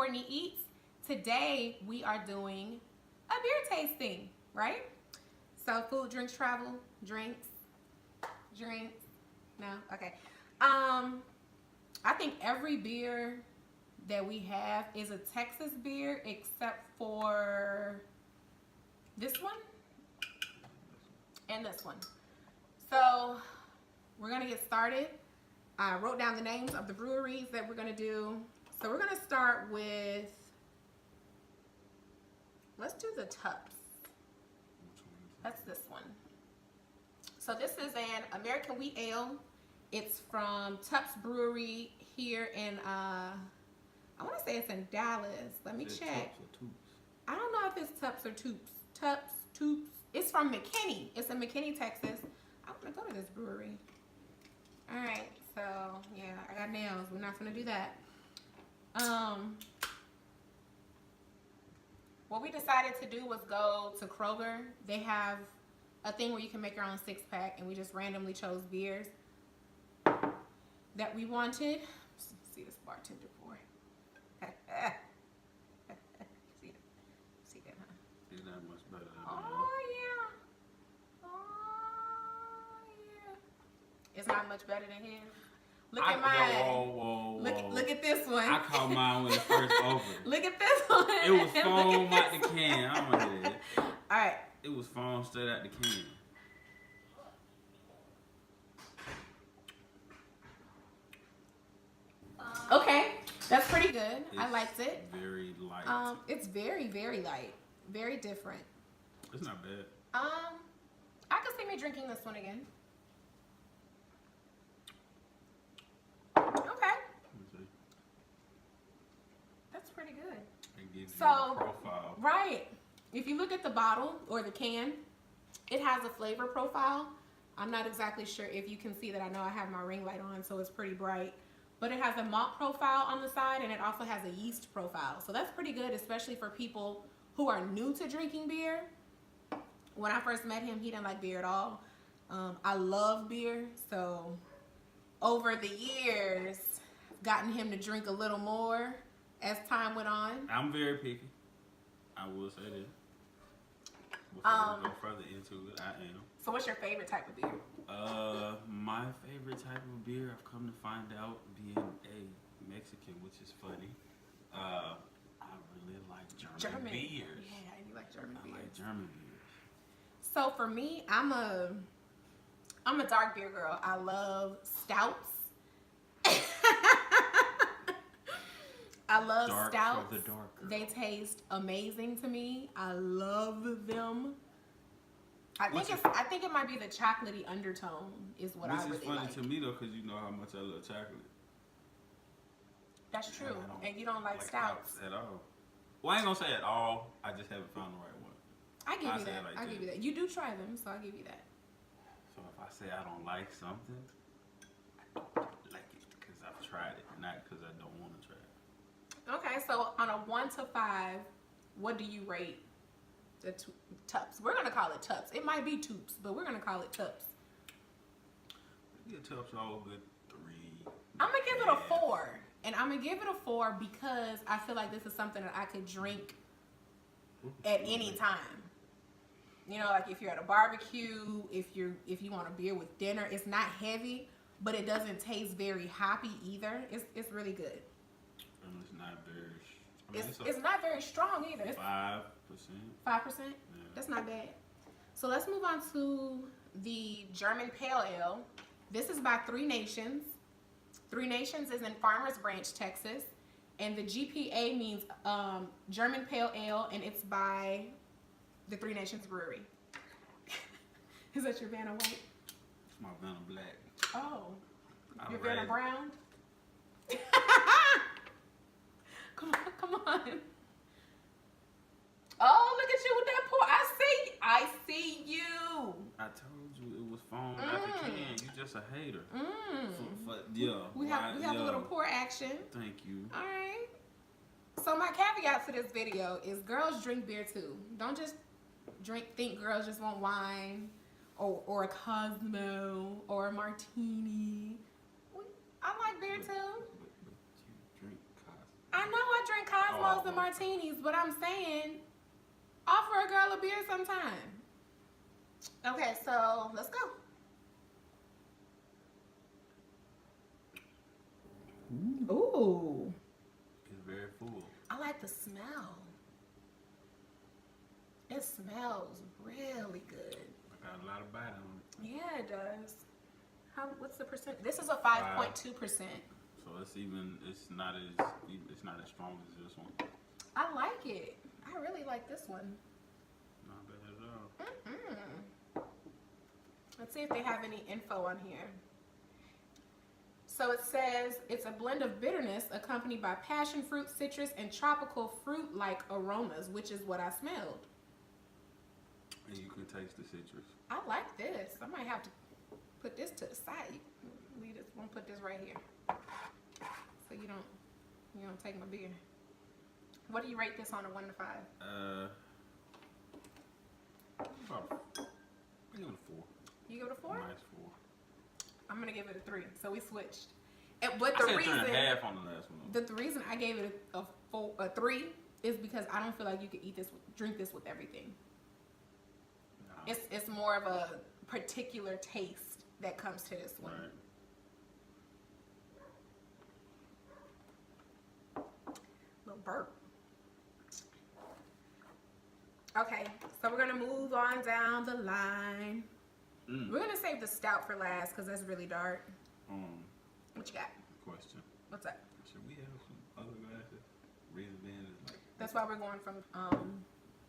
Cortnie Eats. Today we are doing a beer tasting, right? So food, drinks, travel, drinks. No, okay. I think every beer that we have is a Texas beer except for this one and this one. So we're gonna get started. I wrote down the names of the breweries that we're gonna do. So we're gonna start with, let's do the Tupps. That's this one. So this is an American wheat ale. It's from Tupps Brewery here in, I wanna say it's in Dallas. Let me check. I don't know if it's Tupps or Tupps. Tupps. It's from McKinney. It's in McKinney, Texas. I'm gonna go to this brewery. All right, so yeah, I got nails. We're not gonna do that. What we decided to do was go to Kroger. They have a thing where you can make your own 6-pack, and we just randomly chose beers that we wanted. See this bartender for. See that, huh? It's not much better than Oh yeah. Oh yeah. It's not much better than his. Look at mine. Whoa. Look at this one. I caught mine when it first opened. Look at this one. It was foam out the can. I don't know that. All right. It was foam straight out the can. Okay, that's pretty good. I liked it. Very light. It's very, very light. Very different. It's not bad. I could see me drinking this one again. Okay. That's pretty good. It gives you So, a profile. right. If you look at the bottle or the can, it has a flavor profile. I'm not exactly sure if you can see that. I know I have my ring light on, so it's pretty bright. But it has a malt profile on the side, and it also has a yeast profile. So that's pretty good, especially for people who are new to drinking beer. When I first met him, he didn't like beer at all. I love beer, so over the years, gotten him to drink a little more as time went on. I'm very picky. I will say that. Before we go further into it, I am. So what's your favorite type of beer? My favorite type of beer, I've come to find out, being a Mexican, which is funny. I really like German beers. Yeah, you like German beers. I like German beers. So for me, I'm a dark beer girl. I love stouts. I love stouts. For the dark girl. They taste amazing to me. I love them. I think it might be the chocolatey undertone is what I really like. Which is funny to me though, because you know how much I love chocolate. That's true. And you don't like stouts at all. Well, I ain't gonna say at all. I just haven't found the right one. I give you that. I give you that. You do try them, so I give you that. So if I say I don't like something, I don't like it because I've tried it, not because I don't want to try it. Okay, so on a 1 to 5, what do you rate the Tupps? We're gonna call it Tupps. It might be Tupps, but we're gonna call it Tupps. Yeah, Tupps all good 3. I'm gonna give it a 4, and I'm gonna give it a 4 because I feel like this is something that I could drink at any time. You know, like if you're at a barbecue, if you want a beer with dinner, it's not heavy, but it doesn't taste very hoppy either. It's really good. And it's not very. It's not very strong either. It's 5%. 5%. Yeah. That's not bad. So let's move on to the German Pale Ale. This is by 3 Nations. 3 Nations is in Farmers Branch, Texas, and the GPA means German Pale Ale, and it's by the 3 Nations Brewery. Is that your Vanna White? It's my Vanna Black. Oh, your Vanna Brown? Come on. Oh, look at you with that pour. I see you. I told you it was foam out the can. You just a hater. We have a little pour action. Thank you. All right. So my caveat to this video is girls drink beer too. Don't just think girls just want wine or a Cosmo or a martini. I like beer too. But you drink Cosmo. I know I drink Cosmos and martinis, but I'm saying offer a girl a beer sometime. Okay, so let's go. Ooh. It's very full. I like the smell. It smells really good. I got a lot of bite on it. Yeah, it does. What's the percent? This is a 5.2%. So it's not as strong as this one. I like it. I really like this one. Not bad at all. Let's see if they have any info on here. So it says it's a blend of bitterness accompanied by passion fruit, citrus, and tropical fruit-like aromas, which is what I smelled. And you can taste the citrus. I like this. I might have to put this to the side. Leave this. We'll put this right here, so you don't take my beer. What do you rate this on a 1 to 5? About, I give it a 4. You give it a 4? Nice 4. I'm gonna give it a 3. So we switched. But I said 3.5 on the last one. The reason I gave it a 3 is because I don't feel like you could drink this with everything. No. It's more of a particular taste that comes to this one. Right. Little burp. Okay, so we're gonna move on down the line. We're gonna save the stout for last because that's really dark. What you got? Question. What's up? Should we have some other glasses? Reason being is like. That's why we're going from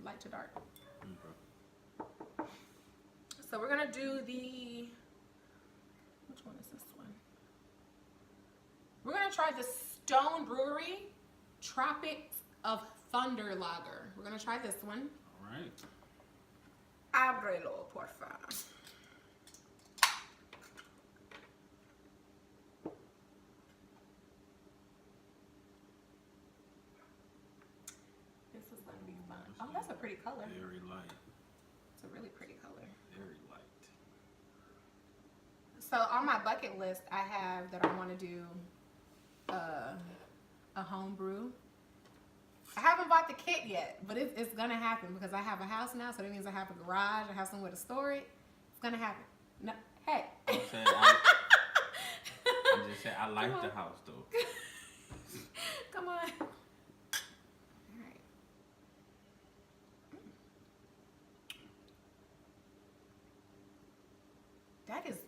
light to dark. Okay. So we're gonna do the. Which one is this one? We're gonna try the Stone Brewery Tropic of Thunder Lager. We're gonna try this one. All right. Ábrelo, por favor. This is gonna be fun. Oh, that's a pretty color. Very light. It's a really pretty color. Very light. So on my bucket list, I have that I want to do a home brew. I haven't bought the kit yet, but it's gonna happen because I have a house now, so that means I have a garage, I have somewhere to store it. It's gonna happen. No, hey. I'm just saying I like the house though. Come on. All right. That is.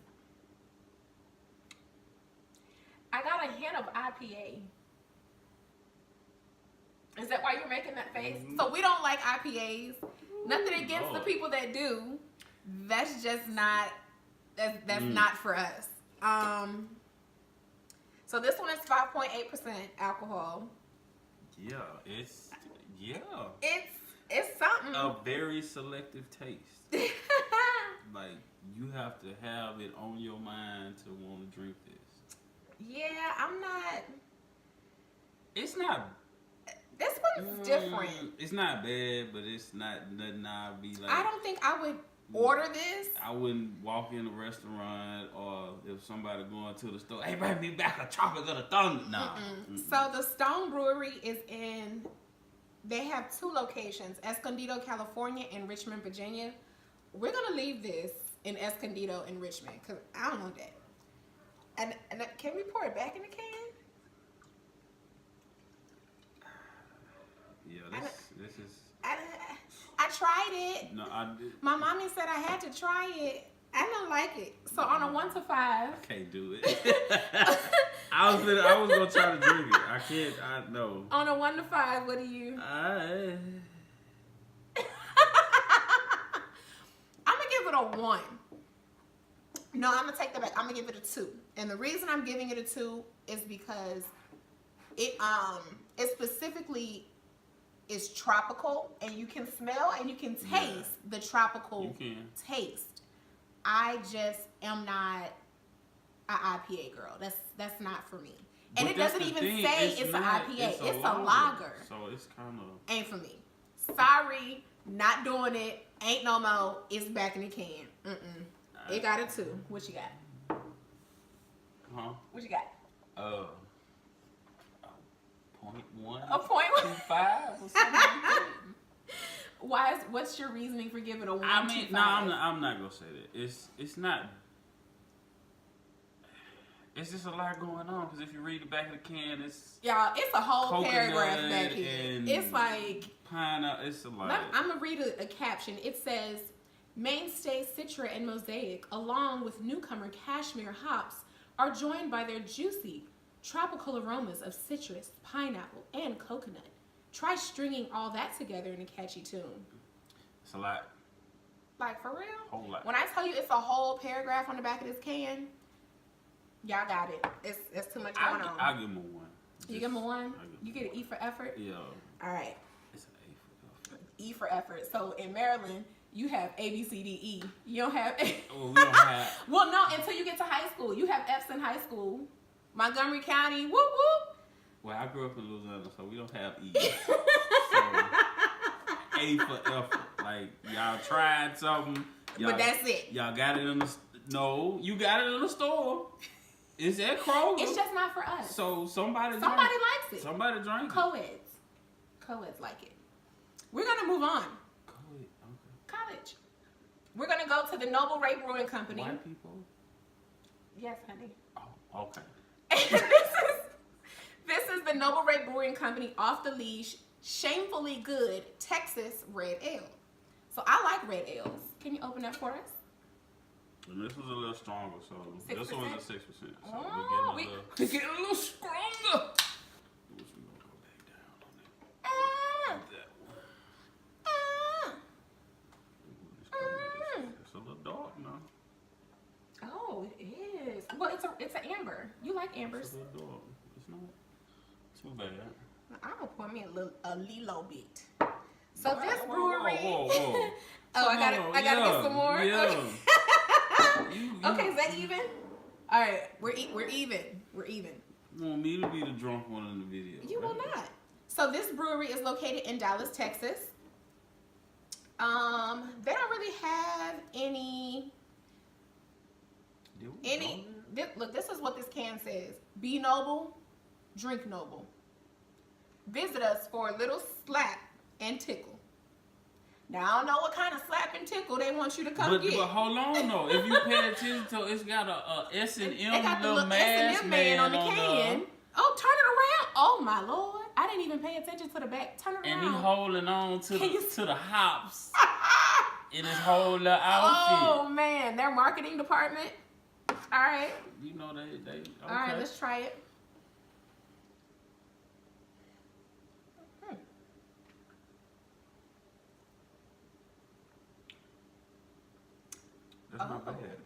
I got a hint of IPA. Is that why you're making that face? So we don't like IPAs. Nothing against the people that do. That's just not. That's not for us. So this one is 5.8% alcohol. Yeah, it's It's something. a very selective taste. Like you have to have it on your mind to want to drink this. Yeah, I'm not. It's not. This one's different. It's not bad, but it's not nothing I'd be like. I don't think I would order this. I wouldn't walk in a restaurant or if somebody going to the store, hey, bring me back a Tropic of the Thunder. Nah. So the Stone Brewery is in, they have 2 locations, Escondido, California and Richmond, Virginia. We're going to leave this in Escondido and Richmond because I don't want that. And can we pour it back in the can? Yeah, this is. I tried it. No, I did. My mommy said I had to try it. I don't like it. So on a 1 to 5. I can't do it. I was gonna try to drink it. I can't. I know. On a 1 to 5, what do you? I I'm gonna give it a 1. No, I'm gonna take that back. I'm gonna give it a 2. And the reason I'm giving it a 2 is because it specifically is tropical, and you can smell and you can taste the tropical taste. I just am not an IPA girl. That's not for me. And it doesn't even say it's an IPA. It's a lager. So it's kind of ain't for me. Sorry, not doing it. Ain't no more. It's back in the can. It got a 2. What you got? Huh? What you got? 0.8. 1.25 or something like that. What's your reasoning for giving a 1.25? I mean, no, I'm not gonna say that. It's not. It's just a lot going on because if you read the back of the can, it's y'all. It's a whole paragraph back here. It's like pineapple. It's a lot. I'm gonna read a caption. It says, "Mainstay Citra and Mosaic, along with newcomer Cashmere hops, are joined by their juicy tropical aromas of citrus, pineapple, and coconut. Try stringing all that together in a catchy tune." It's a lot. Like, for real? Whole lot. When I tell you it's a whole paragraph on the back of this can, y'all got it. It's too much going on. I'll give him a 1. You give him a 1? You get an E for effort? Yeah. All right. It's an A for effort. E for effort. So in Maryland, you have A, B, C, D, E. You don't have A. Well, we don't have. Well, no, until you get to high school. You have F's in high school. Montgomery County, whoop, whoop. Well, I grew up in Louisiana, so we don't have E. So, A for effort. Like, y'all tried something. But that's it. Y'all got it in the... No, you got it in the store. It's at Kroger. It's just not for us. So somebody likes it. Somebody drank it. Co-eds like it. We're going to move on. Co-ed, okay. College. We're going to go to the Noble Ray Brewing Company. White people? Yes, honey. Oh, okay. This is the Noble Ray Brewing Company off the leash, shamefully good Texas Red Ale. So I like red ales. Can you open that for us? And this was a little stronger, so 6%? this one was a 6%. So Oh, we're getting a little stronger. We're gonna go back down on it. That one. It's a little dark now. Oh, it is. Well, it's an amber. You like ambers? It's a little dark. It's not too bad. I'm gonna pour me a little bit. So this brewery. Whoa. Oh, I gotta get some more. Yeah. Okay, is that even? All right, we're even. We're even. You want me to be the drunk one in the video? You will not. So this brewery is located in Dallas, Texas. They don't really have any. Look, this is what this can says: Be noble, drink noble. Visit us for a little slap and tickle. Now, I don't know what kind of slap and tickle they want you to come get. But hold on, though. If you pay attention to it, it's got a S&M they got the little S&M man on the can. Oh, turn it around. Oh, my Lord. I didn't even pay attention to the back. Turn it around. And he holding on to the hops in his whole little outfit. Oh, man. Their marketing department. All right. You know, they okay. All right, let's try it. That's not bad.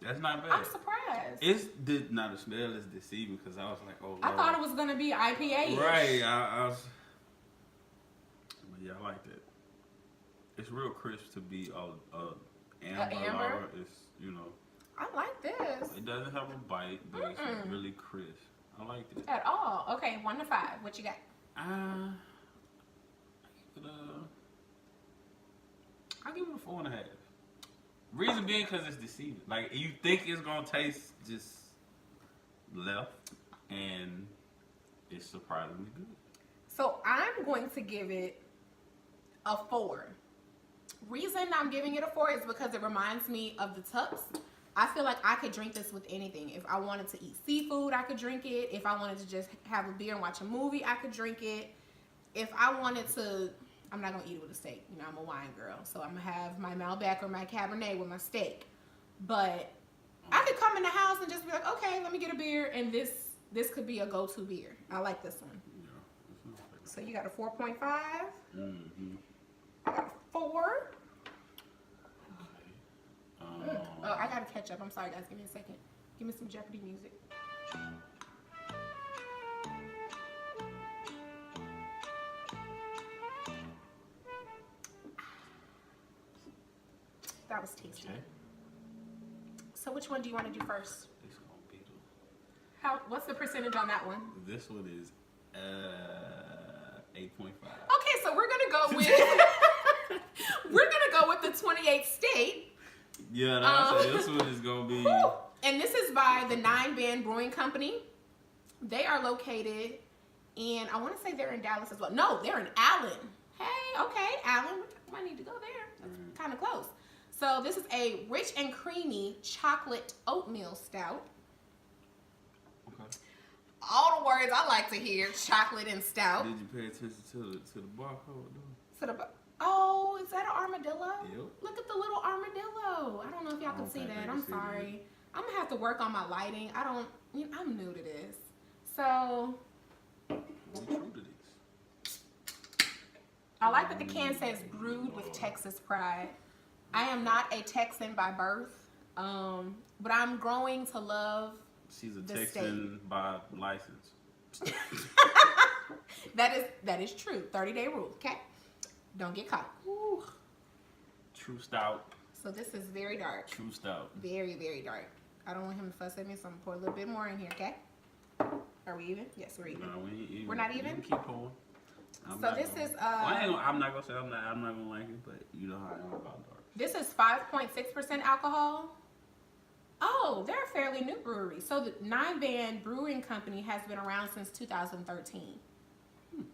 That's not bad. I'm surprised. Now the smell is deceiving because I was like, oh, Lord. I thought it was going to be IPA. Right. I was. But yeah, I like that. It's real crisp to be amber. It's, I like this. It doesn't have a bite, but it's really crisp. I like it. At all. Okay, 1 to 5. What you got? I'll give it a 4.5. Reason being because it's deceiving. Like, you think it's going to taste just left, and it's surprisingly good. So I'm going to give it a 4. Reason I'm giving it a 4 is because it reminds me of the Tupps. I feel like I could drink this with anything. If I wanted to eat seafood, I could drink it. If I wanted to just have a beer and watch a movie, I could drink it. If I wanted to... I'm not going to eat it with a steak. I'm a wine girl. So I'm going to have my Malbec or my Cabernet with my steak. But I could come in the house and just be like, okay, let me get a beer. And this could be a go-to beer. I like this one. Yeah, so you got a 4.5. Mm-hmm. I got a 4. Okay. Oh, I got to catch up. I'm sorry, guys. Give me a second. Give me some Jeopardy music. That was tasty. Okay. So which one do you want to do first? It's gonna be What's the percentage on that one? This one is 8.5. Okay, so we're gonna go with the 28th state. Yeah, this one is gonna be. And this is by the 9 Band Brewing Company. They are located And I want to say they're in Dallas as well. No, they're in Allen. Hey, okay, Allen. We might need to go there. That's kind of close. So this is a rich and creamy chocolate oatmeal stout. Okay. All the words I like to hear, chocolate and stout. Did you pay attention to the barcode though? Oh, is that an armadillo? Yep. Look at the little armadillo. I don't know if y'all can see that. I'm sorry. I'm gonna have to work on my lighting. I'm new to this. So I like that the can says brewed with Texas pride. I am not a Texan by birth, but I'm growing to love. She's a Texan by license. That is true. 30-day rule. Okay, don't get caught. Ooh. True stout. So this is very dark. True stout. Very, very dark. I don't want him to fuss at me, so I'm gonna pour a little bit more in here. Okay? Are we even? Yes, we're even. No, we ain't even. We're not even? Keep pouring. So this is I'm not gonna say I'm not gonna like it, but you know how I am about dark. This is 5.6% alcohol. Oh, they're a fairly new brewery. So the 9-Band Brewing Company has been around since 2013. You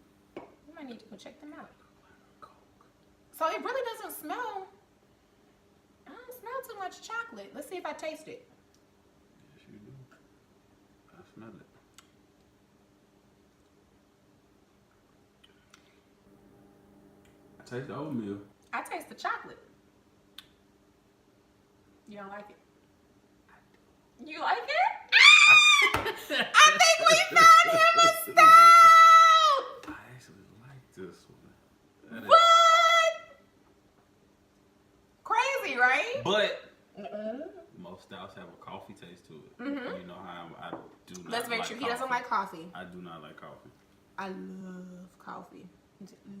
might need to go check them out. So it really doesn't smell. I don't smell too much chocolate. Let's see if I taste it. Yes, you do. I smell it. I taste the oatmeal. I taste the chocolate. You don't like it? You like it? I think we found him a stout! I actually like this one. What? Crazy, right? But most stouts have a coffee taste to it. You know how I do not. That's very true. He doesn't like coffee. I do not like coffee. I love coffee.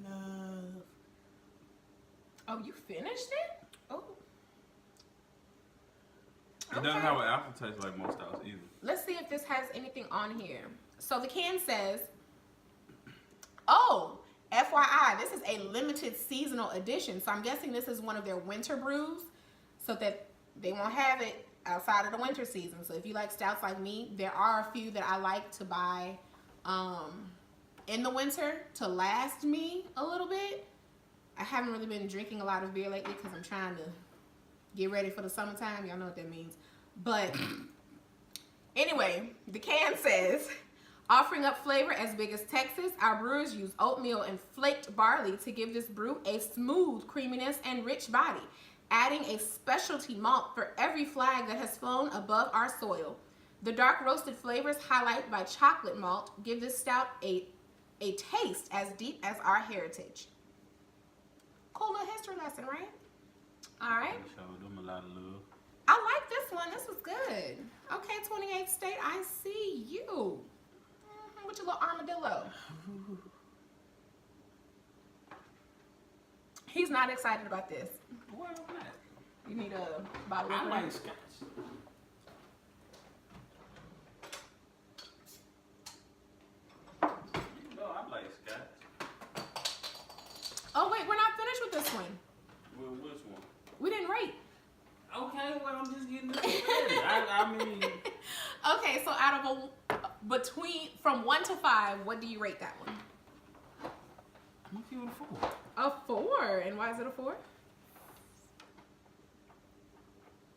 Love. Oh, you finished it? Oh. It doesn't have an aftertaste like most stouts either. Let's see if this has anything on here. So the can says, oh, FYI, this is a limited seasonal edition. So I'm guessing this is one of their winter brews so that they won't have it outside of the winter season. So if you like stouts like me, there are a few that I like to buy in the winter to last me a little bit. I haven't really been drinking a lot of beer lately because I'm trying to get ready for the summertime. Y'all know what that means. But anyway, the can says, offering up flavor as big as Texas, our brewers use oatmeal and flaked barley to give this brew a smooth creaminess and rich body, adding a specialty malt for every flag that has flown above our soil. The dark roasted flavors highlighted by chocolate malt give this stout a taste as deep as our heritage. Cool little history lesson, right? All right. Showed them a lot of love. I like this one. This was good. Okay, 28th State, I see you. With your little armadillo. He's not excited about this. Why not? You need a bottle of I wine. like Scotch. You know I like Scotch. Oh, wait, we're not finished with this one. Well, which one? We didn't rate. Okay, well, I'm just getting this ready. I mean... Okay, so out of from 1 to 5, what do you rate that one? I'm gonna give it a 4. A 4. And why is it a 4?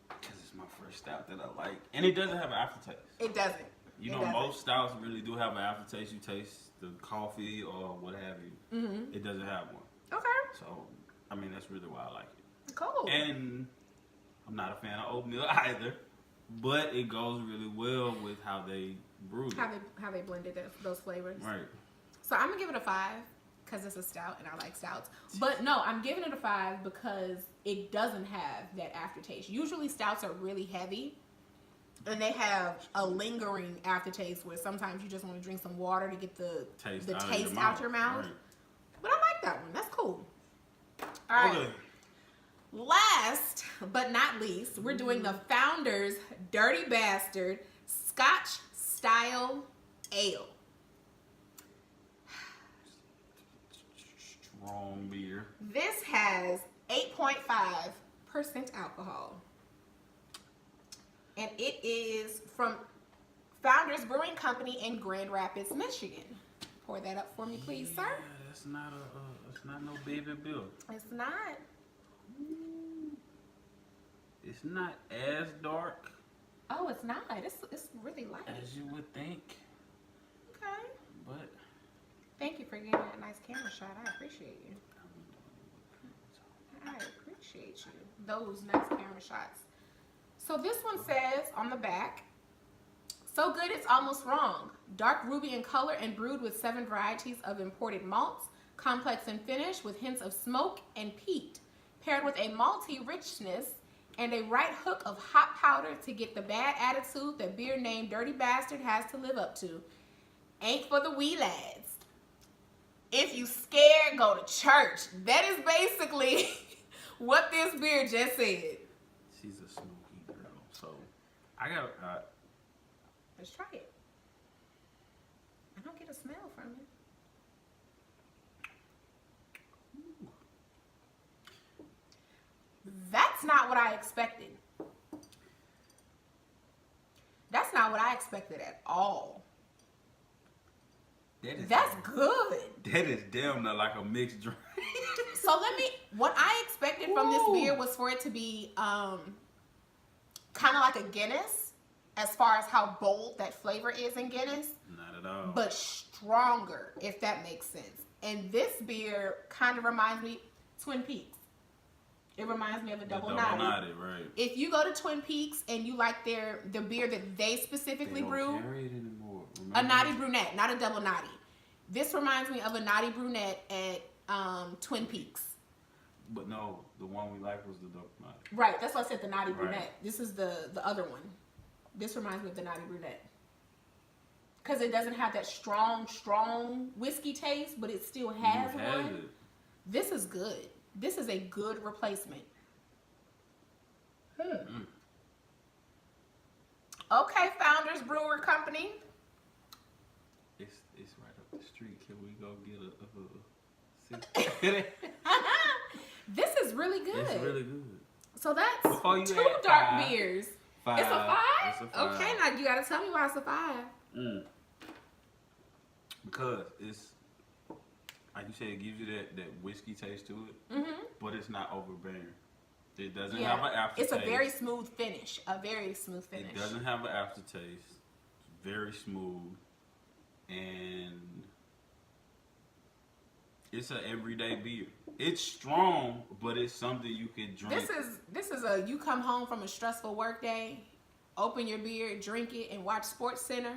Because it's my first stout that I like. And it doesn't have an aftertaste. It doesn't. You know, most stouts really do have an aftertaste. You taste the coffee or what have you. Mm-hmm. It doesn't have one. Okay. So, I mean, that's really why I like it. Cool. And I'm not a fan of oatmeal either. But it goes really well with how they brewed it. How they blended those flavors. Right. So I'm going to give it a 5 because it's a stout and I like stouts. But no, I'm giving it a 5 because it doesn't have that aftertaste. Usually stouts are really heavy and they have a lingering aftertaste where sometimes you just want to drink some water to get the taste out your mouth. Right. But I like that one. That's cool. All right. Okay. Last but not least, we're doing the Founder's Dirty Bastard Scotch Style Ale. Strong beer. This has 8.5% alcohol. And it is from Founder's Brewing Company in Grand Rapids, Michigan. Pour that up for me, please, Yeah, sir. that's not it's not no baby bill. It's not. It's not as dark Oh, it's not. It's really light. as you would think, Okay. but Thank you for giving me a nice camera shot. I appreciate you. I appreciate you. Those nice camera shots. So this one says on the back, so good it's almost wrong. Dark ruby in color and brewed with 7 varieties of imported malts, complex in finish with hints of smoke and peat, paired with a malty richness and a right hook of hot powder to get the bad attitude that beer named Dirty Bastard has to live up to. Ain't for the wee lads. If you scared, go to church. That is basically what this beer just said. she's a smoky girl. So I got Let's try it. I don't get a smell from it. That's not what I expected. That's not what I expected at all. That's good. That is damn near like a mixed drink. So what I expected from this beer was for it to be kind of like a Guinness, as far as how bold that flavor is in Guinness. Not at all. But stronger, if that makes sense. And this beer kind of reminds me Twin Peaks. It reminds me of a double naughty. Right. If you go to Twin Peaks and you like the beer that they specifically They don't brew, carry it anymore. a naughty brunette, not a double naughty. This reminds me of a naughty brunette at Twin Peaks. But no, the one we like was the double naughty. Right, that's why I said the naughty Right. brunette. This is the other one. This reminds me of the naughty brunette. Because it doesn't have that strong whiskey taste, but it still has one. It. This is good. This is a good replacement. Okay, Founders Brewer Company. It's right up the street. Can we go get a This is really good. It's really good. So that's Before you 2 add dark 5. beers. 5. It's a 5? It's a 5. Okay, now you gotta tell me why it's a 5. Because it's, like you said, it gives you that whiskey taste to it, but it's not overbearing. It doesn't have an aftertaste. It's a very smooth finish. A very smooth finish. It doesn't have an aftertaste. It's very smooth, and it's an everyday beer. It's strong, but it's something you can drink. This is a you come home from a stressful work day, open your beer, drink it, and watch Sports Center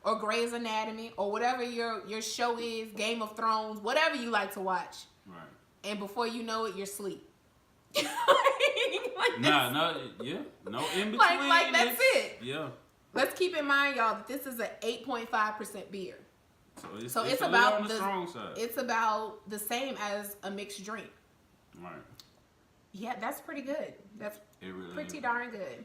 or Grey's Anatomy or whatever your show is, Game of Thrones, whatever you like to watch. Right. And before you know it, you're asleep. No in between. Like that's it. Yeah. Let's keep in mind, y'all, that this is an 8.5% beer. So it's a about little on the strong side. It's about the same as a mixed drink. Right. Yeah, that's pretty good. That's Really pretty is. darn good.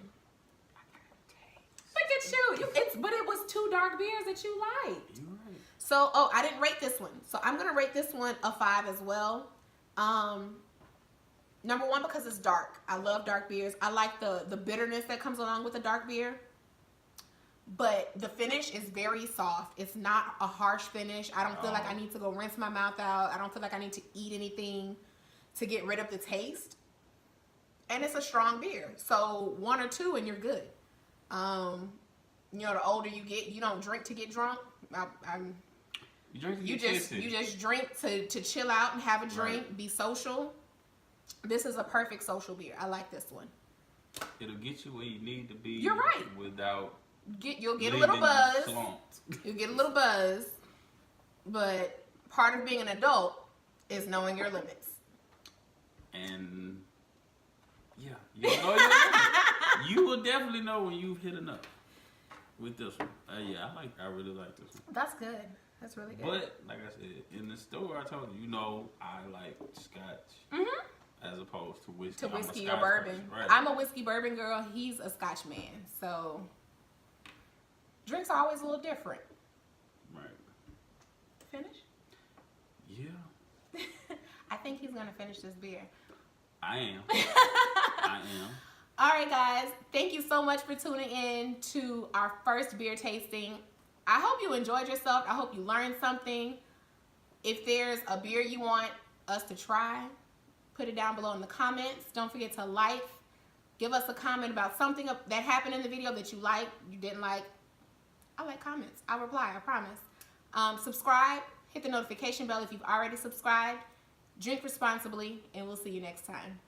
Look at you. But it was 2 dark beers that you liked. You're right. So, I didn't rate this one. So I'm gonna rate this one a 5 as well. Number 1, because it's dark. I love dark beers. I like the bitterness that comes along with a dark beer. But the finish is very soft. It's not a harsh finish. I don't feel like I need to go rinse my mouth out. I don't feel like I need to eat anything to get rid of the taste. And it's a strong beer. So 1 or 2 and you're good. The older you get, you don't drink to get drunk. You just drink to chill out and have a drink, Right. be social. This is a perfect social beer. I like this one. It'll get you where you need to be. You're right. Without You'll get a little buzz. slumped. You'll get a little buzz. But part of being an adult is knowing your limits. And yeah, you know your limits. You will definitely know when you've hit enough with this one. I really like this one. That's good. That's really good. But like I said, in the store I told you, I like Scotch as opposed to whiskey. To whiskey I'm or a Scotch bourbon. person, right? I'm a whiskey bourbon girl. He's a Scotch man. So drinks are always a little different. Right. Finish? Yeah. I think he's gonna finish this beer. I am. I am. All right, guys. Thank you so much for tuning in to our first beer tasting I hope you enjoyed yourself. I hope you learned something. If there's a beer you want us to try, put it down below in the comments. Don't forget to like. Give us a comment about something that happened in the video that you liked, you didn't like. I like comments. I'll reply, I promise. Subscribe. Hit the notification bell if you've already subscribed. Drink responsibly, and we'll see you next time.